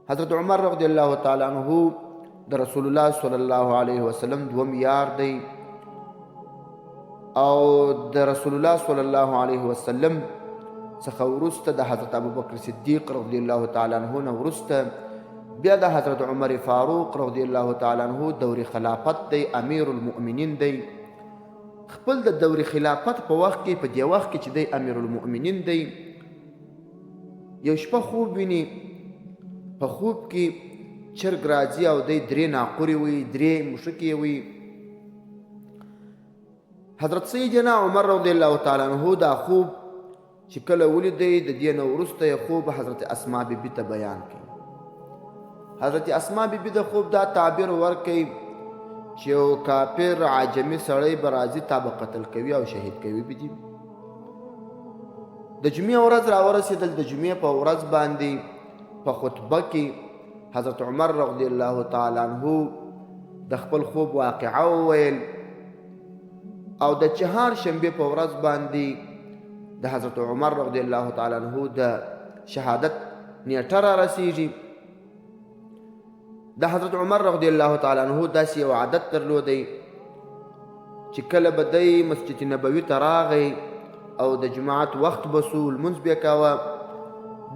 حضرت عمر رضی الله تعالی عنہ د رسول الله صلی الله علیه وسلم دوم یار دی او د رسول الله صلی الله علیه وسلم څخه وروسته د حضرت ابوبکر صدیق رضی الله تعالی عنہ نه وروسته بیا د حضرت عمر فاروق رضی الله تعالی عنہ دور خلافت دی، امیر المؤمنین دی. خپل د دور خلافت په وخت کې په دې وخت کې چې دی امیر المؤمنین دی، یو شپه خوب ویني، په خوب کې چرګ راځي او دی درې ناقورې وي، درې مشکې وي. حضرت سیدنا عمر رضی الله تعالی عنہ دا خوب چې کله ولیدی د دې نه وروسته یې خوب حضرت اسماء بیبي ته بیان کړي. حضرت اسماء بیبي د خوب دا تعبیر ورکوي چې یو کافر عجمي سړی به راځي تا به قتل کوي او شهید کوي. بدي د جمعې ورځ راورسېدل. د جمعې په ورځ باندې په خطبه کې حضرت عمر رضی الله تعالی عنہ د خپل خوب واقعه وویل او د چهار شنبې په ورځ باندې د حضرت عمر رضی الله تعالی عنہ د شهادت نیټه را رسیږي. د حضرت عمر رضی الله تعالی عنہ داسې یو عادت درلودی چې کله به دی مسجد نبوي ته راغی او د جماعت وخت بسو لمونځ به کاوه،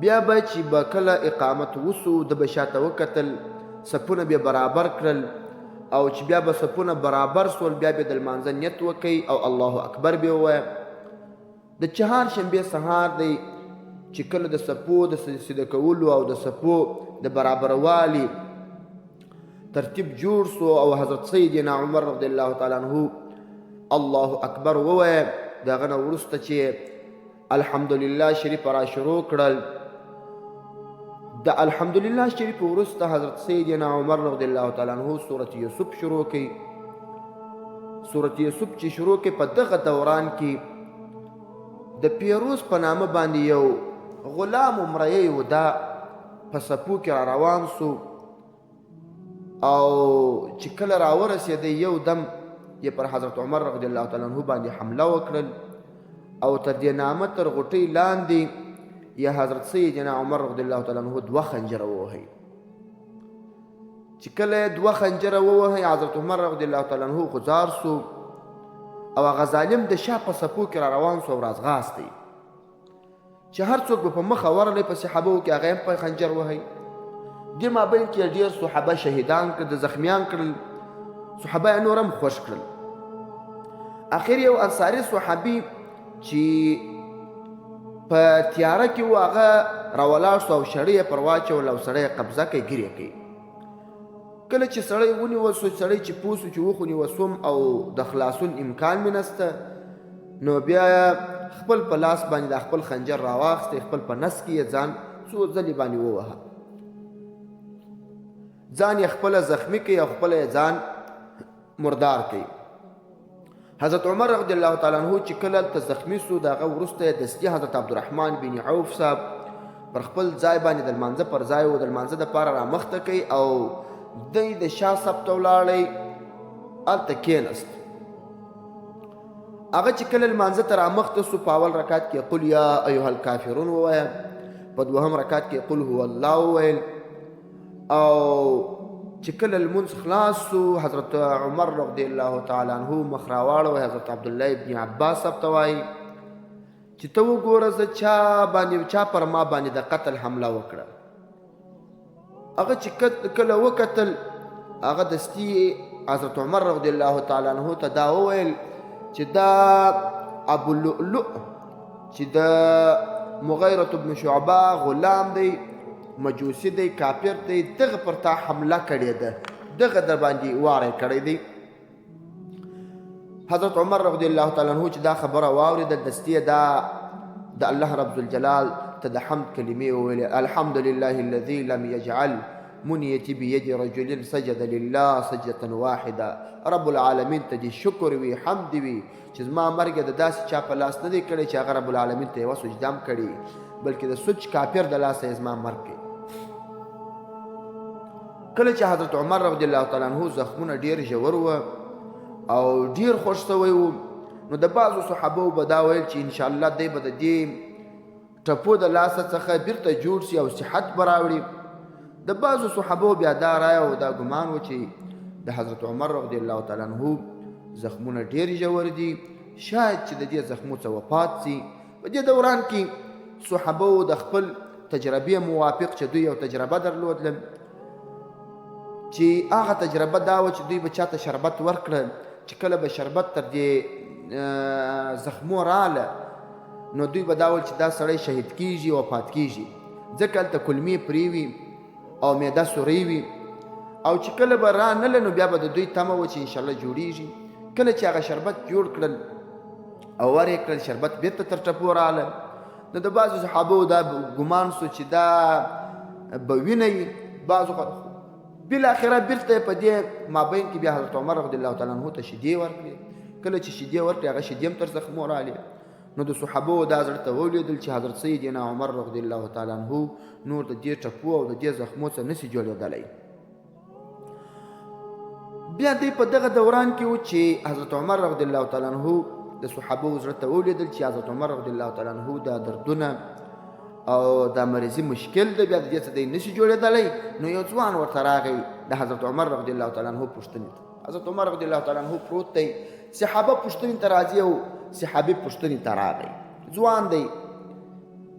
بیا به چې به کله اقامت وسو د به شاته وکتل، صفونه به برابر کړل او چې بیا به صفونه برابر سول بیا به د لمانځه نیت وکړي او الله اکبر به ووایه. د چهار شنبې سهار دی چې کله د صفو د سجده کولو او د صفو د برابروالي ترتیب جوړ سو او حضرت سیدنا عمر رضی الله تعالی عنہ الله اکبر ووایه. د هغه نه وروسته چې الحمدلله شریف را شروع کړل. د الحمدلله شریف وروسته حضرت سیدنا عمر رضی الله تعالی عنہ سورۃ یوسف شروع کړي. سورۃ یوسف چې شروع کړي په دغه دوران کې د پیروز په نامه باندې یو غلام عمره و دا په سپو کې را روان سو او چې کله راورسېد یو دم یې پر حضرت عمر رضی الله تعالی عنہ باندې حمله وکړل او تر دې نامه تر غوټۍ لاندې یا حضرت سیدنا عمر رضی الله تعالی عنہ دوه خنجره ووهي. چې کله دوه خنجره ووهي حضرت عمر رضی الله تعالی عنہ غزار سو او هغه ظالم د شا په سپو کې را روان سو او راځغاستی چې هر څوک به په مخه ورغلی په صحابو کې هغه هم په خنجر وهي. دې مابین کې ډېر صحابه شهیدان کړل، زخمیان کړل، صحابه یې نور هم خوش کړل. اخر یو انصاري صحابي چې په تیاره کې و هغه راولاړ سو او شړۍ یې پر واچول او سړی یې قبضه کوي، ګیرې کوي. کله چې سړی ونیول سو، سړی چې پوه سو چې وخونیول سوم او د خلاصون امکان مې نسته، نو بیا خپل په لاس باندې د خپل خنجر راواخستی، خپل په نس کې یې ځان څو ځلې باندې ووهه، ځان یې خپله زخمي کوي او خپله یې ځان مردار کوي. حضرت عمر رضی الله تعالی عنہ چې کله ته زخمی سو د هغه وروسته یې دستي حضرت عبدالرحمن بن عوف صاحب پر خپل ځای باندې د لمانځه پر ځای و د لمانځه دپاره رامخته کوي او دی د شا صف ته ولاړی، هلته کېنست. هغه چې کله لمانځه ته رامخته سو په اول رکعت کې قل یا ایها الکافرون ووایه، په دوهم رکعت کې قل هو الله وویل او چې کله لمونځ خلاص سو حضرت عمر رضی الله تعالی عنہ مخ راواړوی، حضرت عبدالله ابن عباس صاحب ته وایي چې ته وګوره زه چا پر ما باندې د قتل حمله وکړه. هغه چې کله وکتل هغه دستي حضرت عمر رضی الله تعالی عنہ ته دا وویل چې دا ابو اللؤلؤ چې د مغیرة بن شعبه غلام دی، مجوسی دی، کافر دی، دغه پر تا حمله کړې ده، دغه در باندې واره کړی دی. حضرت عمر رضی الله تعالی عنہ چې دا خبره واورېده دستي دا د الله رب الجلال ته د حمد کلمې وویلې، الحمد لله الذي لم يجعل منیتی بید رجل سجد لله سجدة واحده. رب العالمین ته دې شکر وي، حمد وي چې زما مرګ د داسې چا په لاس نه دی کړی چې هغه رب العالمین ته یوه سجده هم کړي، بلکې د سوچ کافر د لاسه یې زما مرګ کوي. کله چې حضرت عمر رضی الله تعالی عنہ زخمونه ډیر ژور و او ډیر خوش سوی و، نو د بعضو صحابو به دا ویل چې انشاءالله دی به د دې ټپو د لاسه څخه بیرته جوړ سي او صحت به راوړي. د بعضو صحابو بیا دا رایه او دا ګمان و چې د حضرت عمر رضی الله تعالی عنه زخمونه ډېر ژور دي، شاید چې د دې زخمو څخه وفات سي. په دې دوران کې صحابو د خپل تجربې موافق چې دوی یو تجربه درلودله، چې هغه تجربه دا و چې دوی به چاته شربت ورکړل، چې کله به شربت تر دې زخمو راله نو دوی به دا ول چې دا سړی شهید کیږي، وفات کیږي، ځکه هلته کلمې پرې وي او معده سوری وي. او چې کله به رانله نو بیا به د دوی تمه و چې انشاءالله جوړیږي. کله چې هغه شربت جوړ کړل او ورې کړل، شربت بېرته تر ټپو راله، نو د بعضو صحابو دا ګمان سو چې دا به وینه وي. بعضو بالاخره بېرته په دې مابین کې بیا حضرت عمر رضی الله تعالی عنه ته شیدې ورکړې. کله چې شیدې ورکړې هغه شیدې هم تر زخمو رالې، نو د صحابو دا زړه ته ولیدل چې حضرت سیدنا عمر رضی الله تعالی عنه نور د دې ټپو او د دې زخمو څخه نشي جوړېدلی. بیا دی په دغه دوران کې و چې حضرت عمر رضی الله تعالی عنه د صحابو زړه ته ولیدل چې حضرت عمر رضی الله تعالی عنه دا دردونه او دا مریضي مشکل ده، بیا د دې څخه دی نشي جوړېدلی. نو یو ځوان ورته راغی د حضرت عمر رضی الله تعالی عنه پوښتنې ته. حضرت عمر رضی الله تعالی عنه پروت دی، صحابه پوښتنې ته راځي او صحابي پوښتنې ته راغی. ځوان دی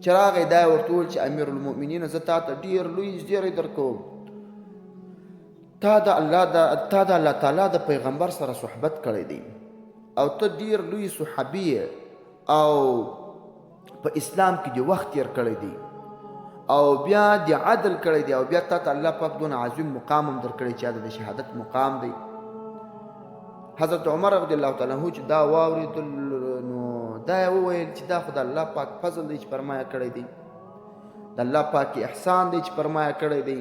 چې راغی دا ورته وویل چې امیر المؤمنین زه تا ته ډېر لوی زیری درکوم، تا د الله تعالی د پیغمبر سره صحبت کړی دی او ته ډېر لوی صحابي او په اسلام کې د وخت تیر کړی دی او بیا د عدل کړی دی او بیا تا ته الله پاک دونه عظیم مقام هم درکړی چې د شهادت مقام دی. حضرت عمر رضی الله تعالی عنه چې دا واورېدل نو دا یې وویل چې دا خو د الله پاک فضل دی چې پر ما یې کړی دی، د الله پاک احسان دی چې پر ما یې کړی دی.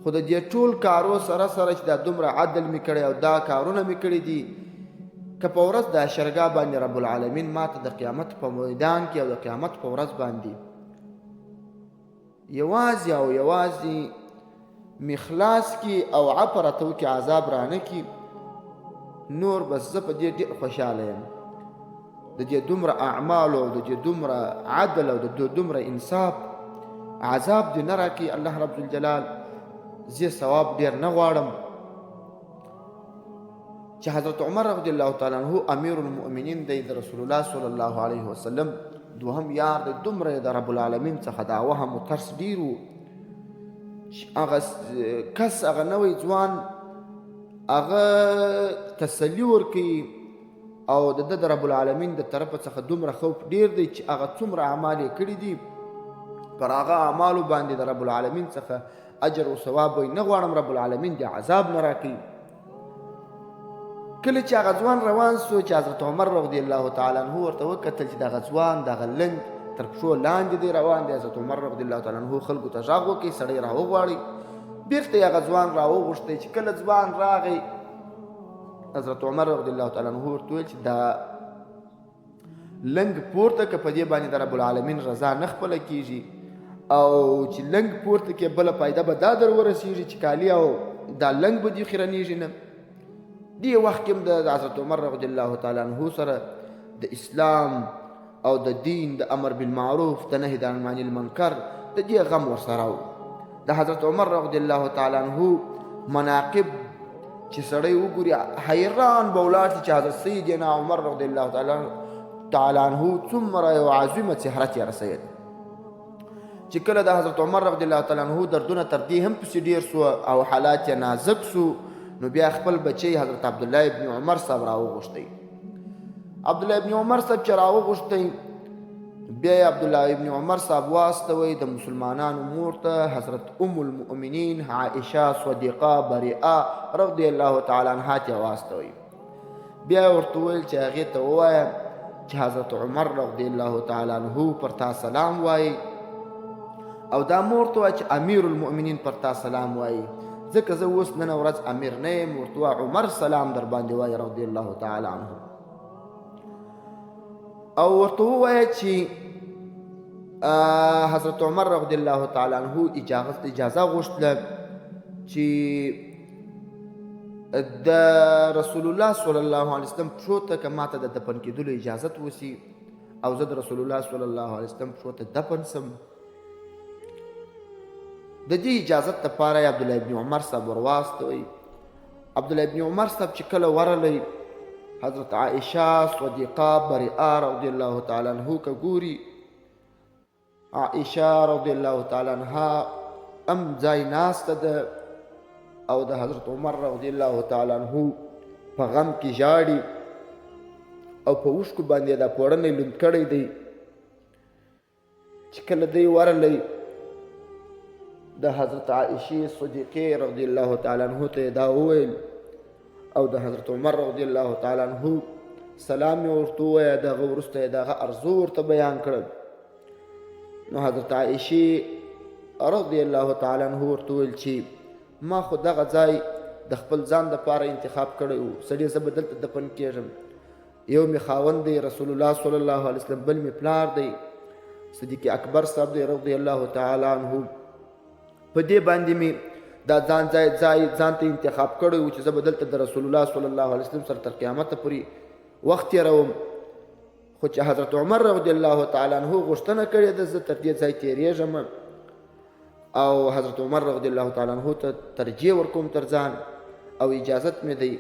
خو د دې ټول کارو سره سره چې دا دومره عدل مې کړی او دا کارونه مې کړي دي، که په ورځ د عشرګاه باندې رب العالمین ما ته د قیامت په میدان کې او د قیامت په ورځ باندې یوازې او یوازې مې خلاص کی او عفو راته وکړي، عذاب رانه کړي، نور بس زه په دې ډېر خوشحاله یم. د دې دومره اعمالو او د دې دومره عدل او د دې دومره انصاف عذاب دې نه راکړي الله رب الجلال، زه ثواب ډېر نه غواړم. چې حضرت عمر رضی الله تعالی عنه امیر المؤمنین دی، د رسول الله صلی الله علیه وسلم دوهم یار دی، دومره د رب العالمین څخه د وهم او ترس ډېر و. هغه کس هغه نوی ځوان هغه تسلي ورکوي او د ده د رب العالمین د طرفه څخه دومره خوف ډېر دی چې هغه څومره اعمال یې کړي دي پر هغه اعمالو باندې د رب العالمین څخه اجر او ثواب وي نه غواړم رب العالمین د عذاب نه راکړي. کله چې هغه ځوان روان سو چې حضرت عمر رضی الله تعالی عنه ورته وکتل چې دغه ځوان دغه لنګ تر پښو لاندې دی روان دی، حضرت عمر رضی الله تعالی عنه خلکو ته غږ وکړي سړی راوغواړي. بیرته هغه ځوان راوغوښتی چې کله ځوان راغی حضرت عمر رضی الله تعالی عنه ورته وویل چې دا لنګ پورته که په دې باندې د رب العالمین رضا نه خپله کېږي او چې لنګ پورته کې بله فایده به دا در ورسېږي چې کالي او دا لنګ به دې خیرنېږي نه. دې وخت کې هم د حضرت عمر رضی الله تعالی عنه سره د اسلام او د دین د امر بالمعروف د نهي عن المنکر د دې غم ورسره و. د حضرت عمر رضی الله تعالی عنه مناقب چې سړی وګوري حیران به ولاړ شي چې حضرت سیدنا عمر رضی الله تعالی عنه څومره یو عظیمه شهرت یې رسېد. چې کله د حضرت عمر رضی الله تعالی عنه دردونه تر دې هم پسې ډېر سو او حالات یې نازک سو، نو بیا خپل بچی حضرت عبدالله ابن عمر صاحب راوغوښتی. عبدالله ابن عمر صاحب چې راوغوښتی بیا یې عبدالله ابن عمر صاحب واستوی د مسلمانانو مور ته حضرت ام المؤمنین عائشه صدیقه بریئه رضی الله تعالی عنها ته واستوی. بیا ورته وویل چې هغې ته ووایه چې حضرت عمر رضی الله تعالی عنه پر تا سلام وایي او دا مور ته وایه چې امیر المؤمنین پر تا سلام وایي، ځکه زه اوس نن ورځ امیر نه یم، ورته عمر سلام در باندې وایي رضی الله تعالی عنه. او ورته ووایه چې حضرت عمر رضی الله تعالی عنه اجازه غوښتله چې د رسول الله صلی الله علیه وسلم پښو ته که ما ته د دفن کېدلو اجازت وسي او زه د رسول الله صلی الله علیه وسلم پښو ته دفن سم. د دې اجازت دپاره یې عبدالله ابن عمر صاحب ور واستوئ. عبدالله ابن عمر صاحب چې کله ورغلی حضرت عائشه صدیقه بریئه رضی الله تعالی عنه که ګوري، عائشه رضی الله تعالی عنها ام ځای ناسته ده او د حضرت عمر رضی الله تعالی عنه په غم کې ژاړي او په اوښکو باندې دا پوړنی لوند کړی دی. چې کله دی ورغلی د حضرت عائشې صدیقې رضی الله تعالی عنه ته دا وویل او د حضرت عمر رضی الله تعالی عنه سلام یې ورته ووایه. د هغه وروسته یې د هغه ارزو ورته بیان کړل. نو حضرت عائشې رضی الله تعالی عنه ورته وویل چې ما خو دغه ځای د خپل ځان دپاره انتخاب کړی و، سړي زه به دلته دفن کېږم. یو مې خاوند دی رسول الله صلی الله علیه وسلم، بل مې پلار دی صدیق اکبر صاحب دی رضی الله تعالی عنه. په دې باندې مې دا ځان ته انتخاب کړی و چې زه به دلته د رسول الله صلی الله علیه وسلم سره تر قیامته پورې وخت تېروم. خو چې حضرت عمر رضی الله تعالی عنه غوښتنه کړې ده زه تر دې ځای تېرېږم او حضرت عمر رضی الله تعالی عنه ته ترجیح ورکوم تر ځان او اجازت مې دی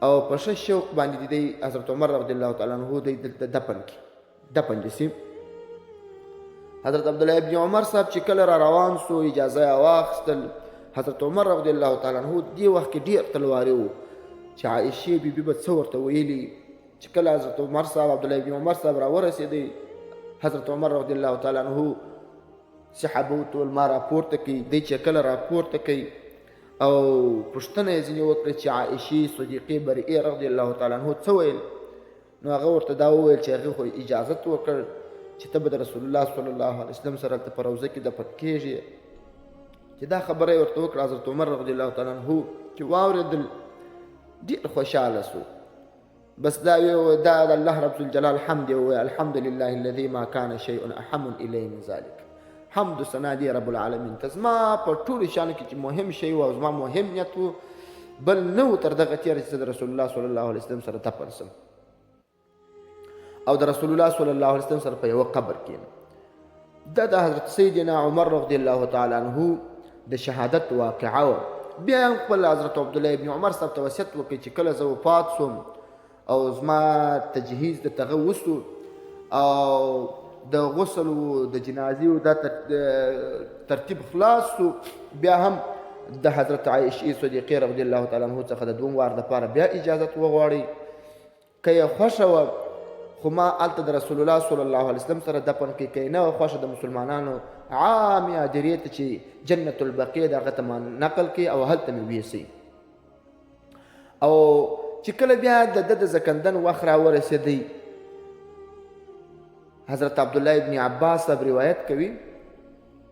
او په ښه شوق باندې دی حضرت عمر رضی الله تعالی عنه دی دلته دفن دي. حضرت عبدالله ابن عمر صاحب چې کله را روان سو اجازه یې واخیستل. حضرت عمر رضی الله تعالی عنه دې وخت کې ډېر تلواري و چې عایشې بیبي به څه ورته ویلي. چې کله حضرت عمر صاحب عبدالله ابن عمر صاحب را ورسېدی، حضرت عمر رضی الله تعالی عنه صحابه ورته ویل ما راپورته کوي. دی چې کله راپورته کوي او پوښتنه یې ځینې وکړه چې عایشې صدیقې بریئې رضی الله تعالی عنه څه ویل، نو هغه ورته دا وویل چې هغې خو اجازت وکړ چې ته به د رسول الله صلی الله علیه وسلم سره هلته په روضه کې دفن کېږي. چې دا خبره یې ورته وکړه حضرت عمر رضی الله تعالی عنه چې واورېدل ډېر خوشحاله سو. بس دا د الله رب الجلال حمد یې وویل الحمد لله الذي ما كان شیء احم الی من ذلک. حمد و ثنا دی رب العالمین ته. زما په ټولو شیانو کې چې مهم شی و او زما مهم نیت و بل نه و تر دغه تېره چې د رسول الله صلی الله علیه وسلم سره دفن سم او د رسول الله صلی الله علیه وسلم سره په یوه قبر کې. دا د حضرت سیدنا عمر رضی الله تعالی عنه د شهادت واقعه وه. بیا هم خپل حضرت عبدالله ابن عمر صاحب ته وصیت وکړي چې کله زه وفات سوم او زما تجهیز د تغه وسو او د غسل و د جنازې و دا ترتیب خلاص سو، بیا هم د حضرت عایشې صدیقې رضی الله تعالی عنه څخه د دوم وار دپاره بیا اجازت وغواړئ. که یې خوښه وه خو ما هلته د رسول الله صلی الله علیه وسلم سره دفن کړي، که یې نه وه خوښه د مسلمانانو عامې هدیرې ته چې جنت البقیع د هغه ته ما نقل کړي او هلته مې ویسئ. او چې کله بیا د ده د زکندن وخت را ورسېدی، حضرت عبدالله ابن عباس صاحب روایت کوي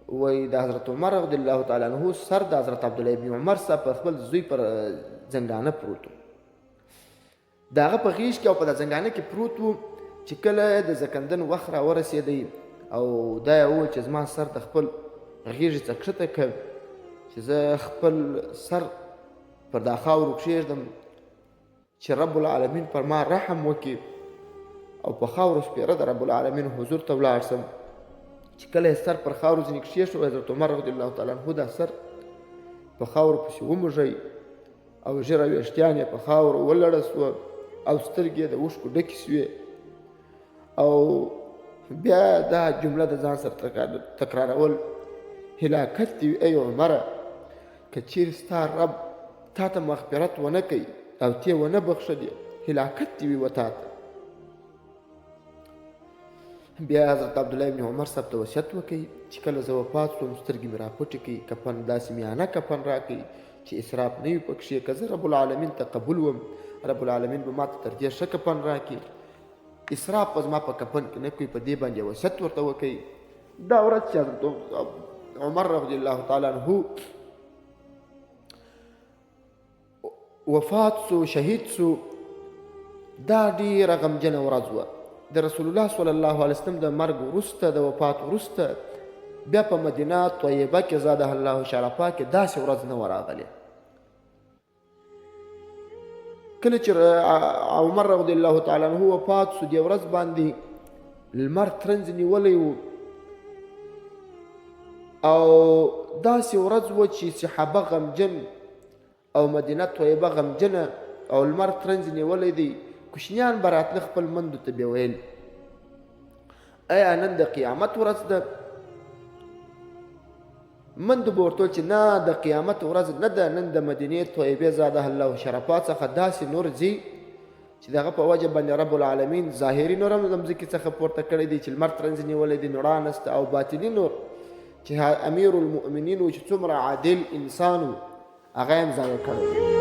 وایي د حضرت عمر رضی الله تعالی عنه سر د حضرت عبدالله ابن عمر صاحب پر خپل زوی پر زنګانه پروت و. د هغه په غېږ کې او په د زنګانه کې پروت و. چې کله د زکندن وخت را ورسېدی او دا یې وویل چې زما سر د خپل غېږې څخه کښته کړ چې زه خپل سر پر دا خاورو کښېږدم چې رب العالمین پر ما رحم وکړي او په خاورو سپېره د رب العالمین حضور ته ولاړ سم. چې کله یې سر پر خاورو ځینې کښېښو، حضرت عمر رضی الله تعالی عنه دا سر په خاورو پسې وموږی او ژېره ویښتیان یې په خاورو ولړه سوه او سترګې یې د اوښکو ډکې سوې او بیا دا جمله د ځان سره تکرارول هلاکت دې وي ای عمره، که چیرې ستا رب تا ته مغفرت ونه کوي او ته یې ونه بخښلې، هلاکت دې وي و تا ته. بیا حضرت عبدالله ابن عمر صاحب ته وصیت وکړي چې کله زه وفات سوم سترګې مې راپټې کړي، کفن داسې میانه کفن راکړي چې اسراف نه وي پکښې. که زه رب العالمین ته قبول وم رب العالمین به ما ته تر دې ښه کفن راکړي، اسراف به زما په کفن کې نه کوي. په دې باندې وصیت ورته وکړي. دا ورځ چې حضرت عمر رضی الله تعالی عنه وفات سو شهید سو، دا ډېره غمجنه ورځ وه. د رسول الله صلی الله علیه وسلم د مرګ وروسته د وفات وروسته بیا په مدینه طیبه کې زاده الله شرفه کې داسې ورځ نه وه راغلې. کله چې عمر رضی الله تعالی عنه وفات سو دې ورځ باندې لمر ترنځ نیولی و او داسې ورځ وه چې صحابه غمجن او مدینه طیبه غمجنه او لمر ترنځ نیولی دی. کوشنیان به راتله خپل مندو ته به ویل ایا نن د قیامت ورځ ده؟ مندو به ورته ویل چې نه د قیامت ورځ نه ده، نن د مدینې طیبې زاده الله شرفات څخه داسې نور ځي چې د هغه په وجه باندې رب العالمین ظاهري نور هم د مځکې څخه پورته کړی دی چې لمر ترنځ نیولی دی نو رانسته، او باطني نور چې امیر المؤمنین و چې څومره عادل انسان و هغه هم ضایع کړی دی.